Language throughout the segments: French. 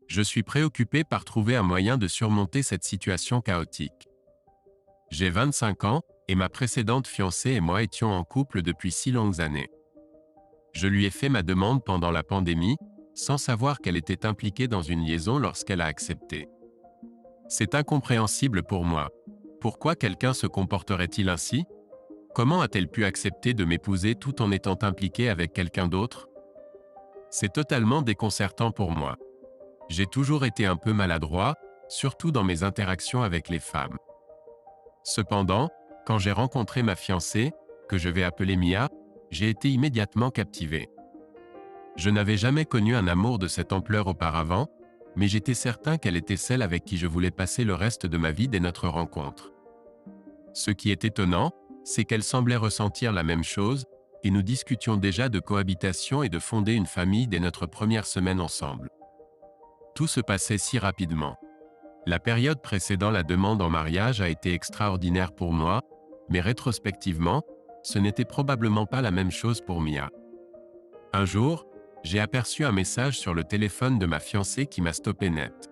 Je suis préoccupé par trouver un moyen de surmonter cette situation chaotique. J'ai 25 ans, et ma précédente fiancée et moi étions en couple depuis 6 longues années. Je lui ai fait ma demande pendant la pandémie, sans savoir qu'elle était impliquée dans une liaison lorsqu'elle a accepté. C'est incompréhensible pour moi. Pourquoi quelqu'un se comporterait-il ainsi? Comment a-t-elle pu accepter de m'épouser tout en étant impliquée avec quelqu'un d'autre? C'est totalement déconcertant pour moi. J'ai toujours été un peu maladroit, surtout dans mes interactions avec les femmes. Cependant, quand j'ai rencontré ma fiancée, que je vais appeler Mia, j'ai été immédiatement captivé. Je n'avais jamais connu un amour de cette ampleur auparavant, mais j'étais certain qu'elle était celle avec qui je voulais passer le reste de ma vie dès notre rencontre. Ce qui est étonnant, c'est qu'elle semblait ressentir la même chose, et nous discutions déjà de cohabitation et de fonder une famille dès notre première semaine ensemble. Tout se passait si rapidement. La période précédant la demande en mariage a été extraordinaire pour moi, mais rétrospectivement, ce n'était probablement pas la même chose pour Mia. Un jour, j'ai aperçu un message sur le téléphone de ma fiancée qui m'a stoppé net.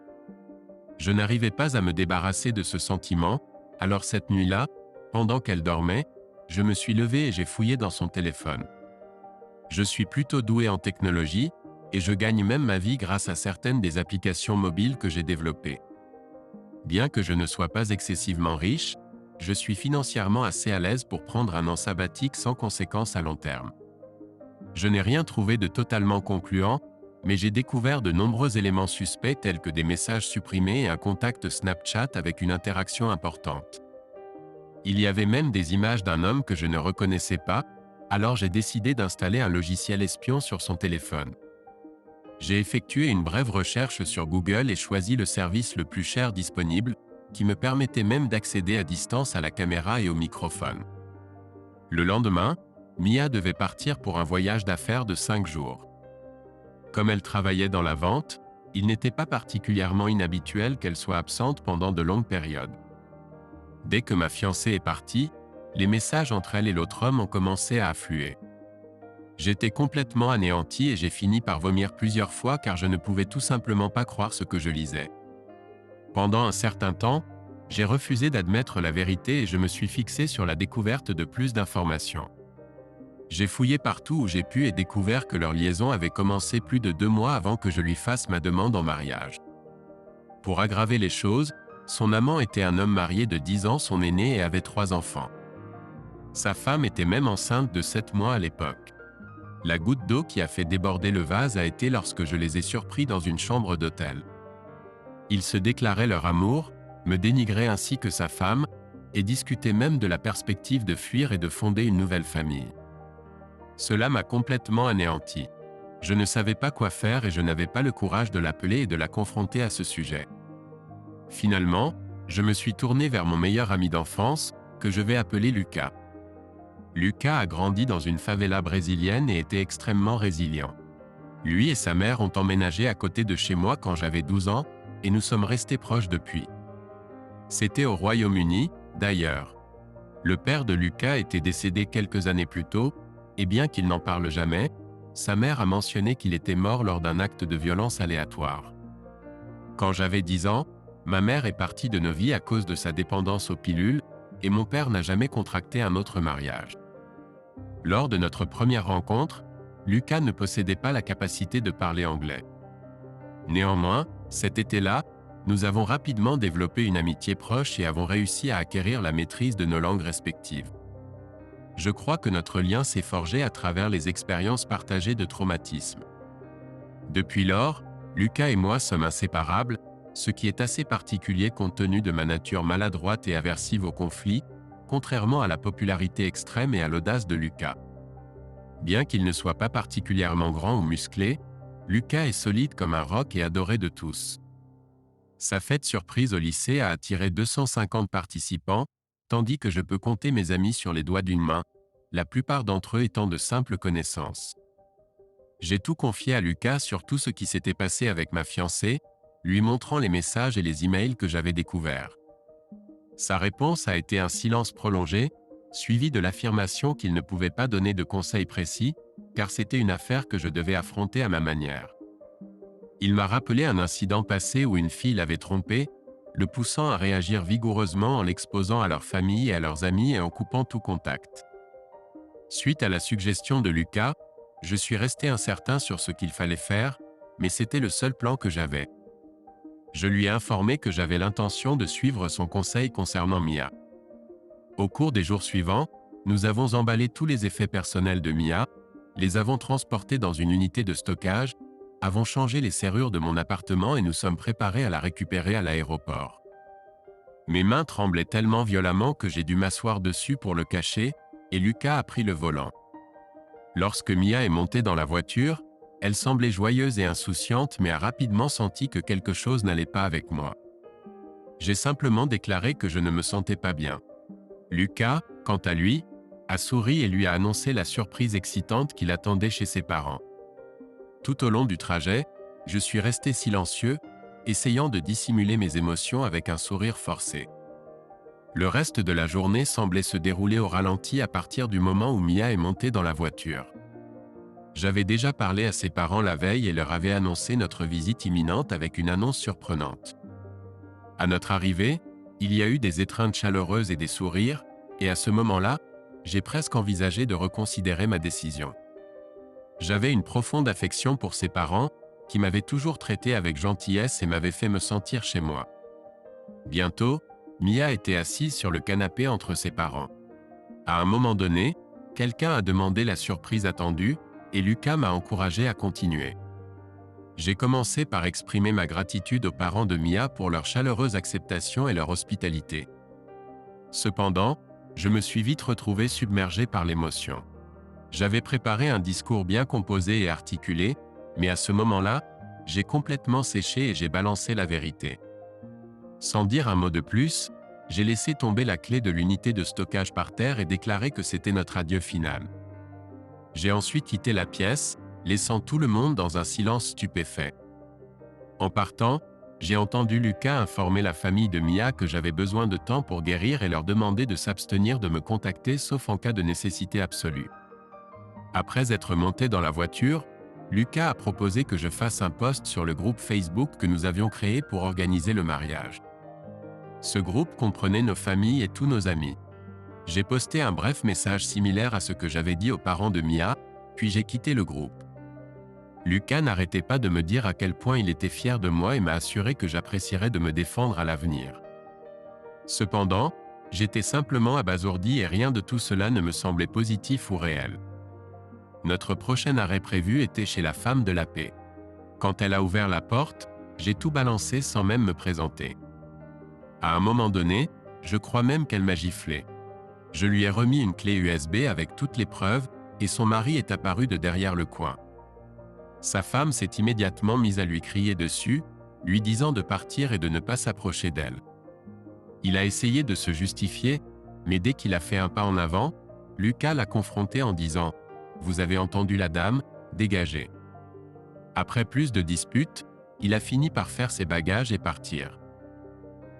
Je n'arrivais pas à me débarrasser de ce sentiment, alors cette nuit-là, pendant qu'elle dormait, je me suis levé et j'ai fouillé dans son téléphone. Je suis plutôt doué en technologie, et je gagne même ma vie grâce à certaines des applications mobiles que j'ai développées. Bien que je ne sois pas excessivement riche, je suis financièrement assez à l'aise pour prendre un an sabbatique sans conséquences à long terme. Je n'ai rien trouvé de totalement concluant, mais j'ai découvert de nombreux éléments suspects tels que des messages supprimés et un contact Snapchat avec une interaction importante. Il y avait même des images d'un homme que je ne reconnaissais pas, alors j'ai décidé d'installer un logiciel espion sur son téléphone. J'ai effectué une brève recherche sur Google et choisi le service le plus cher disponible, qui me permettait même d'accéder à distance à la caméra et au microphone. Le lendemain, Mia devait partir pour un voyage d'affaires de 5 jours. Comme elle travaillait dans la vente, il n'était pas particulièrement inhabituel qu'elle soit absente pendant de longues périodes. Dès que ma fiancée est partie, les messages entre elle et l'autre homme ont commencé à affluer. J'étais complètement anéanti et j'ai fini par vomir plusieurs fois car je ne pouvais tout simplement pas croire ce que je lisais. Pendant un certain temps, j'ai refusé d'admettre la vérité et je me suis fixé sur la découverte de plus d'informations. J'ai fouillé partout où j'ai pu et découvert que leur liaison avait commencé plus de 2 mois avant que je lui fasse ma demande en mariage. Pour aggraver les choses, son amant était un homme marié de 10 ans, son aîné, et avait 3 enfants. Sa femme était même enceinte de 7 mois à l'époque. La goutte d'eau qui a fait déborder le vase a été lorsque je les ai surpris dans une chambre d'hôtel. Ils se déclaraient leur amour, me dénigraient ainsi que sa femme, et discutaient même de la perspective de fuir et de fonder une nouvelle famille. Cela m'a complètement anéanti. Je ne savais pas quoi faire et je n'avais pas le courage de l'appeler et de la confronter à ce sujet. Finalement, je me suis tourné vers mon meilleur ami d'enfance, que je vais appeler Lucas. Lucas a grandi dans une favela brésilienne et était extrêmement résilient. Lui et sa mère ont emménagé à côté de chez moi quand j'avais 12 ans, et nous sommes restés proches depuis. C'était au Royaume-Uni, d'ailleurs. Le père de Lucas était décédé quelques années plus tôt, et bien qu'il n'en parle jamais, sa mère a mentionné qu'il était mort lors d'un acte de violence aléatoire. Quand j'avais 10 ans, ma mère est partie de nos vies à cause de sa dépendance aux pilules, et mon père n'a jamais contracté un autre mariage. Lors de notre première rencontre, Lucas ne possédait pas la capacité de parler anglais. Néanmoins, cet été-là, nous avons rapidement développé une amitié proche et avons réussi à acquérir la maîtrise de nos langues respectives. Je crois que notre lien s'est forgé à travers les expériences partagées de traumatisme. Depuis lors, Lucas et moi sommes inséparables, ce qui est assez particulier compte tenu de ma nature maladroite et aversive aux conflits, contrairement à la popularité extrême et à l'audace de Lucas. Bien qu'il ne soit pas particulièrement grand ou musclé, Lucas est solide comme un roc et adoré de tous. Sa fête surprise au lycée a attiré 250 participants, tandis que je peux compter mes amis sur les doigts d'une main, la plupart d'entre eux étant de simples connaissances. J'ai tout confié à Lucas sur tout ce qui s'était passé avec ma fiancée, lui montrant les messages et les emails que j'avais découverts. Sa réponse a été un silence prolongé, suivi de l'affirmation qu'il ne pouvait pas donner de conseils précis, car c'était une affaire que je devais affronter à ma manière. Il m'a rappelé un incident passé où une fille l'avait trompé, le poussant à réagir vigoureusement en l'exposant à leur famille et à leurs amis et en coupant tout contact. Suite à la suggestion de Lucas, je suis resté incertain sur ce qu'il fallait faire, mais c'était le seul plan que j'avais. Je lui ai informé que j'avais l'intention de suivre son conseil concernant Mia. Au cours des jours suivants, nous avons emballé tous les effets personnels de Mia, les avons transportés dans une unité de stockage, avons changé les serrures de mon appartement et nous sommes préparés à la récupérer à l'aéroport. Mes mains tremblaient tellement violemment que j'ai dû m'asseoir dessus pour le cacher, et Lucas a pris le volant. Lorsque Mia est montée dans la voiture, elle semblait joyeuse et insouciante mais a rapidement senti que quelque chose n'allait pas avec moi. J'ai simplement déclaré que je ne me sentais pas bien. Lucas, quant à lui, a souri et lui a annoncé la surprise excitante qui l'attendait chez ses parents. Tout au long du trajet, je suis resté silencieux, essayant de dissimuler mes émotions avec un sourire forcé. Le reste de la journée semblait se dérouler au ralenti à partir du moment où Mia est montée dans la voiture. J'avais déjà parlé à ses parents la veille et leur avais annoncé notre visite imminente avec une annonce surprenante. À notre arrivée, il y a eu des étreintes chaleureuses et des sourires, et à ce moment-là, j'ai presque envisagé de reconsidérer ma décision. J'avais une profonde affection pour ses parents, qui m'avaient toujours traité avec gentillesse et m'avaient fait me sentir chez moi. Bientôt, Mia était assise sur le canapé entre ses parents. À un moment donné, quelqu'un a demandé la surprise attendue, et Lucas m'a encouragé à continuer. J'ai commencé par exprimer ma gratitude aux parents de Mia pour leur chaleureuse acceptation et leur hospitalité. Cependant, je me suis vite retrouvé submergé par l'émotion. J'avais préparé un discours bien composé et articulé, mais à ce moment-là, j'ai complètement séché et j'ai balancé la vérité. Sans dire un mot de plus, j'ai laissé tomber la clé de l'unité de stockage par terre et déclaré que c'était notre adieu final. J'ai ensuite quitté la pièce, laissant tout le monde dans un silence stupéfait. En partant, j'ai entendu Lucas informer la famille de Mia que j'avais besoin de temps pour guérir et leur demander de s'abstenir de me contacter sauf en cas de nécessité absolue. Après être monté dans la voiture, Lucas a proposé que je fasse un post sur le groupe Facebook que nous avions créé pour organiser le mariage. Ce groupe comprenait nos familles et tous nos amis. J'ai posté un bref message similaire à ce que j'avais dit aux parents de Mia, puis j'ai quitté le groupe. Lucas n'arrêtait pas de me dire à quel point il était fier de moi et m'a assuré que j'apprécierais de me défendre à l'avenir. Cependant, j'étais simplement abasourdi et rien de tout cela ne me semblait positif ou réel. Notre prochain arrêt prévu était chez la femme de la paix. Quand elle a ouvert la porte, j'ai tout balancé sans même me présenter. À un moment donné, je crois même qu'elle m'a giflé. Je lui ai remis une clé USB avec toutes les preuves, et son mari est apparu de derrière le coin. Sa femme s'est immédiatement mise à lui crier dessus, lui disant de partir et de ne pas s'approcher d'elle. Il a essayé de se justifier, mais dès qu'il a fait un pas en avant, Lucas l'a confronté en disant « Vous avez entendu la dame, dégagez ». Après plus de disputes, il a fini par faire ses bagages et partir.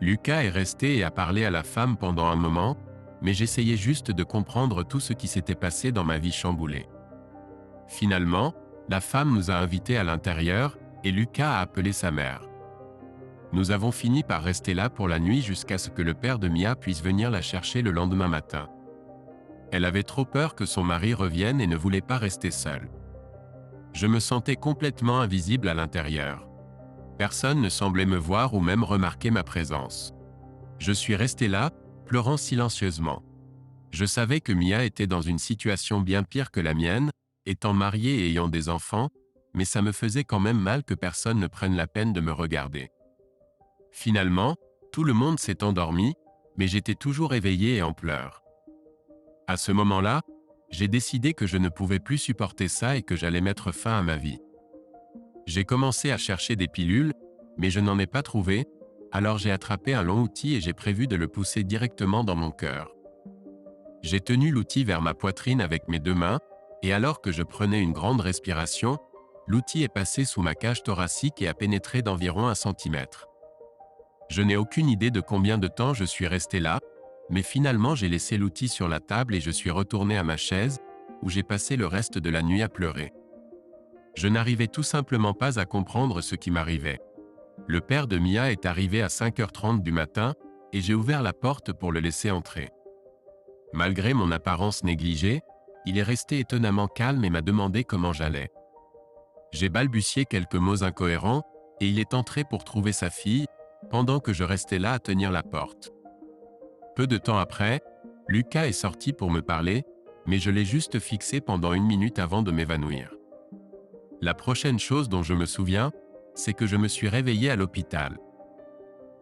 Lucas est resté et a parlé à la femme pendant un moment, mais j'essayais juste de comprendre tout ce qui s'était passé dans ma vie chamboulée. Finalement, la femme nous a invités à l'intérieur, et Lucas a appelé sa mère. Nous avons fini par rester là pour la nuit jusqu'à ce que le père de Mia puisse venir la chercher le lendemain matin. Elle avait trop peur que son mari revienne et ne voulait pas rester seule. Je me sentais complètement invisible à l'intérieur. Personne ne semblait me voir ou même remarquer ma présence. Je suis resté là, pleurant silencieusement. Je savais que Mia était dans une situation bien pire que la mienne, étant mariée et ayant des enfants, mais ça me faisait quand même mal que personne ne prenne la peine de me regarder. Finalement, tout le monde s'est endormi, mais j'étais toujours éveillé et en pleurs. À ce moment-là, j'ai décidé que je ne pouvais plus supporter ça et que j'allais mettre fin à ma vie. J'ai commencé à chercher des pilules, mais je n'en ai pas trouvé, alors j'ai attrapé un long outil et j'ai prévu de le pousser directement dans mon cœur. J'ai tenu l'outil vers ma poitrine avec mes deux mains, et alors que je prenais une grande respiration, l'outil est passé sous ma cage thoracique et a pénétré d'environ 1 centimètre. Je n'ai aucune idée de combien de temps je suis resté là, mais finalement j'ai laissé l'outil sur la table et je suis retourné à ma chaise, où j'ai passé le reste de la nuit à pleurer. Je n'arrivais tout simplement pas à comprendre ce qui m'arrivait. Le père de Mia est arrivé à 5h30 du matin et j'ai ouvert la porte pour le laisser entrer. Malgré mon apparence négligée, il est resté étonnamment calme et m'a demandé comment j'allais. J'ai balbutié quelques mots incohérents et il est entré pour trouver sa fille, pendant que je restais là à tenir la porte. Peu de temps après, Lucas est sorti pour me parler, mais je l'ai juste fixé pendant 1 minute avant de m'évanouir. La prochaine chose dont je me souviens, c'est que je me suis réveillé à l'hôpital.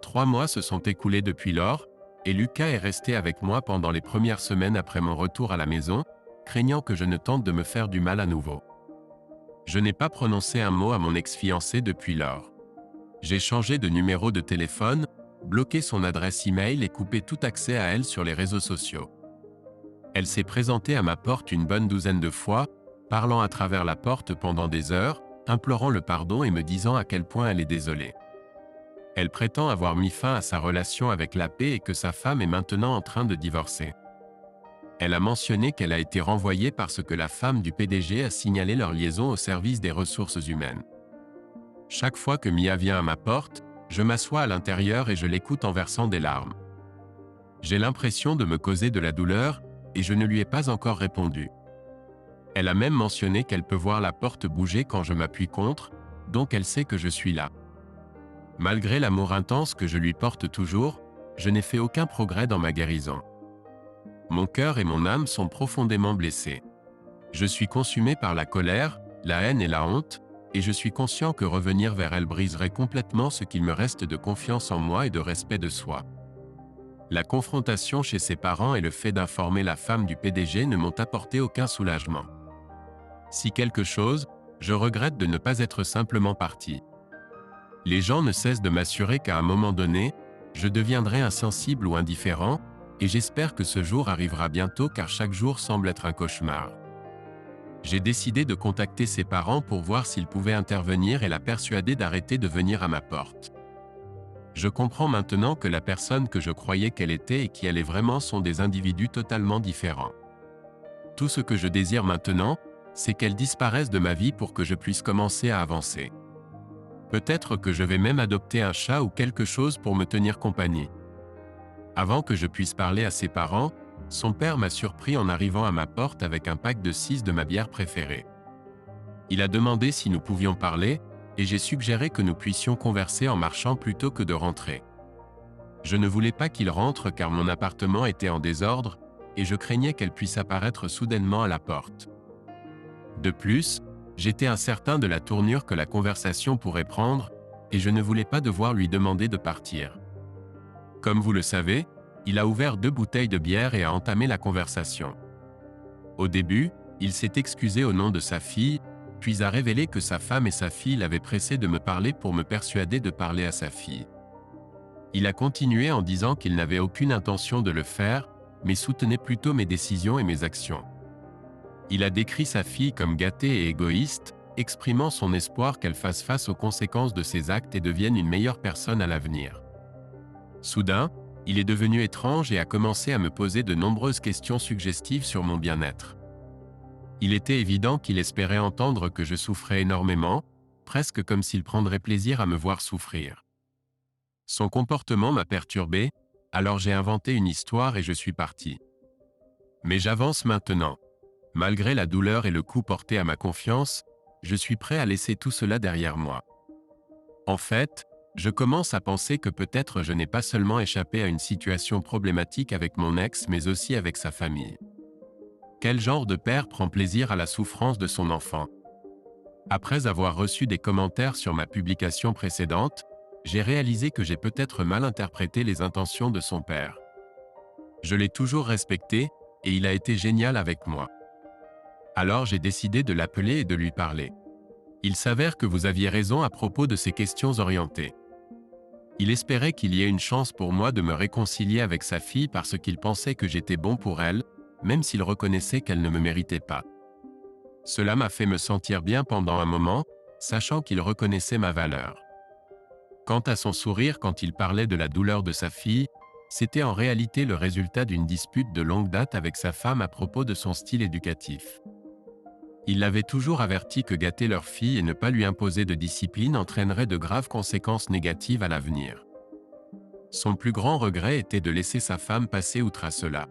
3 mois se sont écoulés depuis lors, et Lucas est resté avec moi pendant les premières semaines après mon retour à la maison, craignant que je ne tente de me faire du mal à nouveau. Je n'ai pas prononcé un mot à mon ex-fiancée depuis lors. J'ai changé de numéro de téléphone, bloqué son adresse e-mail et coupé tout accès à elle sur les réseaux sociaux. Elle s'est présentée à ma porte une bonne douzaine de fois, parlant à travers la porte pendant des heures, implorant le pardon et me disant à quel point elle est désolée. Elle prétend avoir mis fin à sa relation avec la paix et que sa femme est maintenant en train de divorcer. Elle a mentionné qu'elle a été renvoyée parce que la femme du PDG a signalé leur liaison au service des ressources humaines. Chaque fois que Mia vient à ma porte, je m'assois à l'intérieur et je l'écoute en versant des larmes. J'ai l'impression de me causer de la douleur et je ne lui ai pas encore répondu. Elle a même mentionné qu'elle peut voir la porte bouger quand je m'appuie contre, donc elle sait que je suis là. Malgré l'amour intense que je lui porte toujours, je n'ai fait aucun progrès dans ma guérison. Mon cœur et mon âme sont profondément blessés. Je suis consumé par la colère, la haine et la honte, et je suis conscient que revenir vers elle briserait complètement ce qu'il me reste de confiance en moi et de respect de soi. La confrontation chez ses parents et le fait d'informer la femme du PDG ne m'ont apporté aucun soulagement. Si quelque chose, je regrette de ne pas être simplement parti. Les gens ne cessent de m'assurer qu'à un moment donné, je deviendrai insensible ou indifférent, et j'espère que ce jour arrivera bientôt car chaque jour semble être un cauchemar. J'ai décidé de contacter ses parents pour voir s'ils pouvaient intervenir et la persuader d'arrêter de venir à ma porte. Je comprends maintenant que la personne que je croyais qu'elle était et qui elle est vraiment sont des individus totalement différents. Tout ce que je désire maintenant, c'est qu'elle disparaisse de ma vie pour que je puisse commencer à avancer. Peut-être que je vais même adopter un chat ou quelque chose pour me tenir compagnie. Avant que je puisse parler à ses parents, son père m'a surpris en arrivant à ma porte avec un pack de 6 de ma bière préférée. Il a demandé si nous pouvions parler, et j'ai suggéré que nous puissions converser en marchant plutôt que de rentrer. Je ne voulais pas qu'il rentre car mon appartement était en désordre, et je craignais qu'elle puisse apparaître soudainement à la porte. De plus, j'étais incertain de la tournure que la conversation pourrait prendre, et je ne voulais pas devoir lui demander de partir. Comme vous le savez, il a ouvert 2 bouteilles de bière et a entamé la conversation. Au début, il s'est excusé au nom de sa fille, puis a révélé que sa femme et sa fille l'avaient pressé de me parler pour me persuader de parler à sa fille. Il a continué en disant qu'il n'avait aucune intention de le faire, mais soutenait plutôt mes décisions et mes actions. Il a décrit sa fille comme gâtée et égoïste, exprimant son espoir qu'elle fasse face aux conséquences de ses actes et devienne une meilleure personne à l'avenir. Soudain, il est devenu étrange et a commencé à me poser de nombreuses questions suggestives sur mon bien-être. Il était évident qu'il espérait entendre que je souffrais énormément, presque comme s'il prendrait plaisir à me voir souffrir. Son comportement m'a perturbé, alors j'ai inventé une histoire et je suis parti. Mais j'avance maintenant. Malgré la douleur et le coup porté à ma confiance, je suis prêt à laisser tout cela derrière moi. En fait, je commence à penser que peut-être je n'ai pas seulement échappé à une situation problématique avec mon ex mais aussi avec sa famille. Quel genre de père prend plaisir à la souffrance de son enfant? Après avoir reçu des commentaires sur ma publication précédente, j'ai réalisé que j'ai peut-être mal interprété les intentions de son père. Je l'ai toujours respecté, et il a été génial avec moi. Alors j'ai décidé de l'appeler et de lui parler. Il s'avère que vous aviez raison à propos de ces questions orientées. Il espérait qu'il y ait une chance pour moi de me réconcilier avec sa fille parce qu'il pensait que j'étais bon pour elle, même s'il reconnaissait qu'elle ne me méritait pas. Cela m'a fait me sentir bien pendant un moment, sachant qu'il reconnaissait ma valeur. Quant à son sourire quand il parlait de la douleur de sa fille, c'était en réalité le résultat d'une dispute de longue date avec sa femme à propos de son style éducatif. Il l'avait toujours averti que gâter leur fille et ne pas lui imposer de discipline entraînerait de graves conséquences négatives à l'avenir. Son plus grand regret était de laisser sa femme passer outre à cela.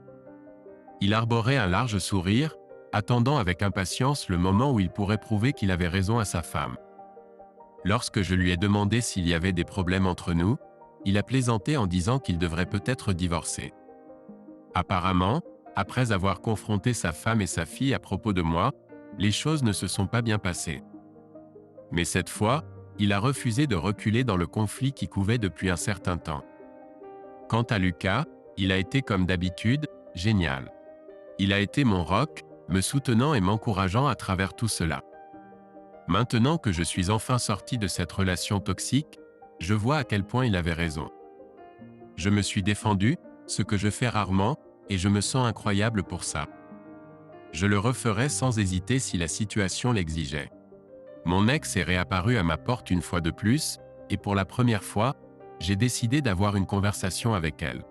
Il arborait un large sourire, attendant avec impatience le moment où il pourrait prouver qu'il avait raison à sa femme. Lorsque je lui ai demandé s'il y avait des problèmes entre nous, il a plaisanté en disant qu'il devrait peut-être divorcer. Apparemment, après avoir confronté sa femme et sa fille à propos de moi, les choses ne se sont pas bien passées. Mais cette fois, il a refusé de reculer dans le conflit qui couvait depuis un certain temps. Quant à Lucas, il a été comme d'habitude, génial. Il a été mon rock, me soutenant et m'encourageant à travers tout cela. Maintenant que je suis enfin sorti de cette relation toxique, je vois à quel point il avait raison. Je me suis défendu, ce que je fais rarement, et je me sens incroyable pour ça. Je le referais sans hésiter si la situation l'exigeait. Mon ex est réapparu à ma porte une fois de plus, et pour la première fois, j'ai décidé d'avoir une conversation avec elle.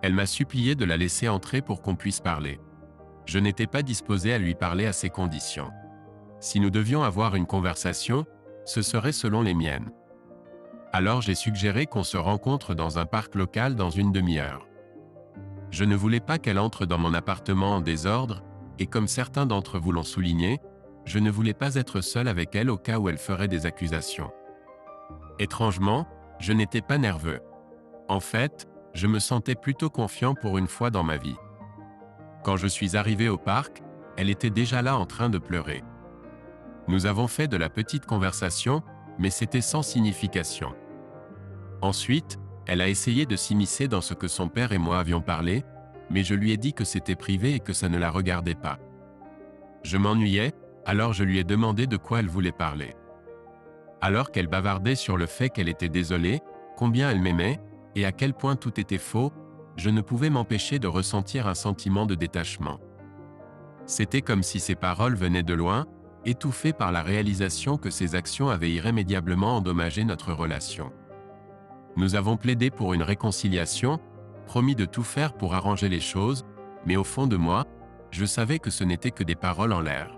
Elle m'a supplié de la laisser entrer pour qu'on puisse parler. Je n'étais pas disposé à lui parler à ces conditions. Si nous devions avoir une conversation, ce serait selon les miennes. Alors j'ai suggéré qu'on se rencontre dans un parc local dans une demi-heure. Je ne voulais pas qu'elle entre dans mon appartement en désordre, et comme certains d'entre vous l'ont souligné, je ne voulais pas être seul avec elle au cas où elle ferait des accusations. Étrangement, je n'étais pas nerveux. En fait, je me sentais plutôt confiant pour une fois dans ma vie. Quand je suis arrivé au parc, elle était déjà là en train de pleurer. Nous avons fait de la petite conversation, mais c'était sans signification. Ensuite, elle a essayé de s'immiscer dans ce que son père et moi avions parlé, mais je lui ai dit que c'était privé et que ça ne la regardait pas. Je m'ennuyais, alors je lui ai demandé de quoi elle voulait parler. Alors qu'elle bavardait sur le fait qu'elle était désolée, combien elle m'aimait, et à quel point tout était faux, je ne pouvais m'empêcher de ressentir un sentiment de détachement. C'était comme si ses paroles venaient de loin, étouffées par la réalisation que ses actions avaient irrémédiablement endommagé notre relation. Nous avons plaidé pour une réconciliation, promis de tout faire pour arranger les choses, mais au fond de moi, je savais que ce n'était que des paroles en l'air.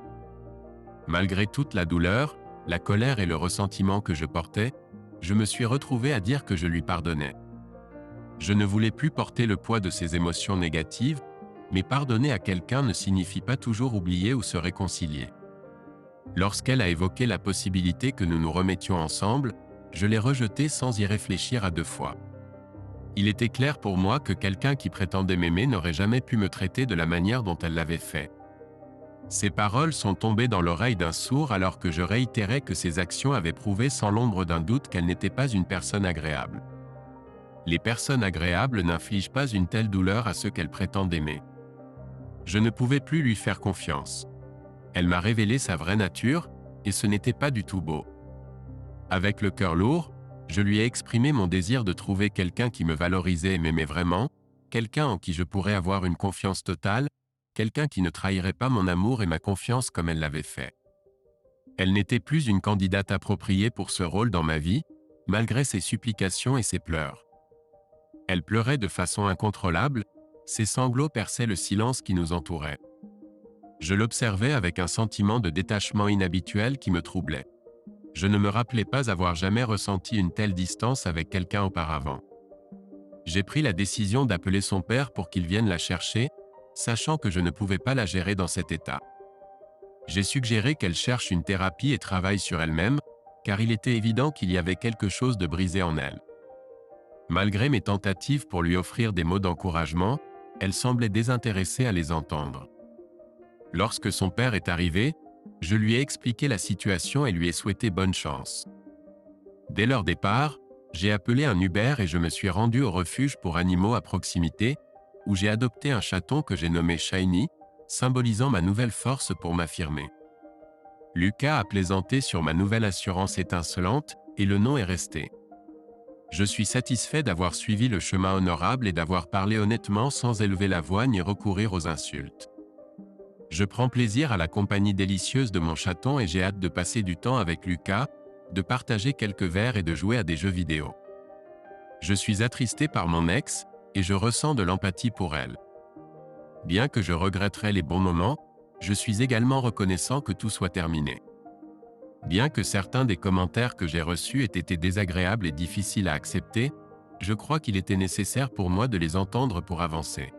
Malgré toute la douleur, la colère et le ressentiment que je portais, je me suis retrouvé à dire que je lui pardonnais. Je ne voulais plus porter le poids de ces émotions négatives, mais pardonner à quelqu'un ne signifie pas toujours oublier ou se réconcilier. Lorsqu'elle a évoqué la possibilité que nous nous remettions ensemble, je l'ai rejetée sans y réfléchir à deux fois. Il était clair pour moi que quelqu'un qui prétendait m'aimer n'aurait jamais pu me traiter de la manière dont elle l'avait fait. Ces paroles sont tombées dans l'oreille d'un sourd alors que je réitérais que ses actions avaient prouvé sans l'ombre d'un doute qu'elle n'était pas une personne agréable. Les personnes agréables n'infligent pas une telle douleur à ceux qu'elles prétendent aimer. Je ne pouvais plus lui faire confiance. Elle m'a révélé sa vraie nature, et ce n'était pas du tout beau. Avec le cœur lourd, je lui ai exprimé mon désir de trouver quelqu'un qui me valorisait et m'aimait vraiment, quelqu'un en qui je pourrais avoir une confiance totale, quelqu'un qui ne trahirait pas mon amour et ma confiance comme elle l'avait fait. Elle n'était plus une candidate appropriée pour ce rôle dans ma vie, malgré ses supplications et ses pleurs. Elle pleurait de façon incontrôlable, ses sanglots perçaient le silence qui nous entourait. Je l'observais avec un sentiment de détachement inhabituel qui me troublait. Je ne me rappelais pas avoir jamais ressenti une telle distance avec quelqu'un auparavant. J'ai pris la décision d'appeler son père pour qu'il vienne la chercher, sachant que je ne pouvais pas la gérer dans cet état. J'ai suggéré qu'elle cherche une thérapie et travaille sur elle-même, car il était évident qu'il y avait quelque chose de brisé en elle. Malgré mes tentatives pour lui offrir des mots d'encouragement, elle semblait désintéressée à les entendre. Lorsque son père est arrivé, je lui ai expliqué la situation et lui ai souhaité bonne chance. Dès leur départ, j'ai appelé un Uber et je me suis rendu au refuge pour animaux à proximité, où j'ai adopté un chaton que j'ai nommé Shiny, symbolisant ma nouvelle force pour m'affirmer. Lucas a plaisanté sur ma nouvelle assurance étincelante, et le nom est resté. Je suis satisfait d'avoir suivi le chemin honorable et d'avoir parlé honnêtement sans élever la voix ni recourir aux insultes. Je prends plaisir à la compagnie délicieuse de mon chaton et j'ai hâte de passer du temps avec Lucas, de partager quelques verres et de jouer à des jeux vidéo. Je suis attristé par mon ex, et je ressens de l'empathie pour elle. Bien que je regretterais les bons moments, Je suis également reconnaissant que tout soit terminé. Bien que certains des commentaires que j'ai reçus aient été désagréables et difficiles à accepter, je crois qu'il était nécessaire pour moi de les entendre pour avancer.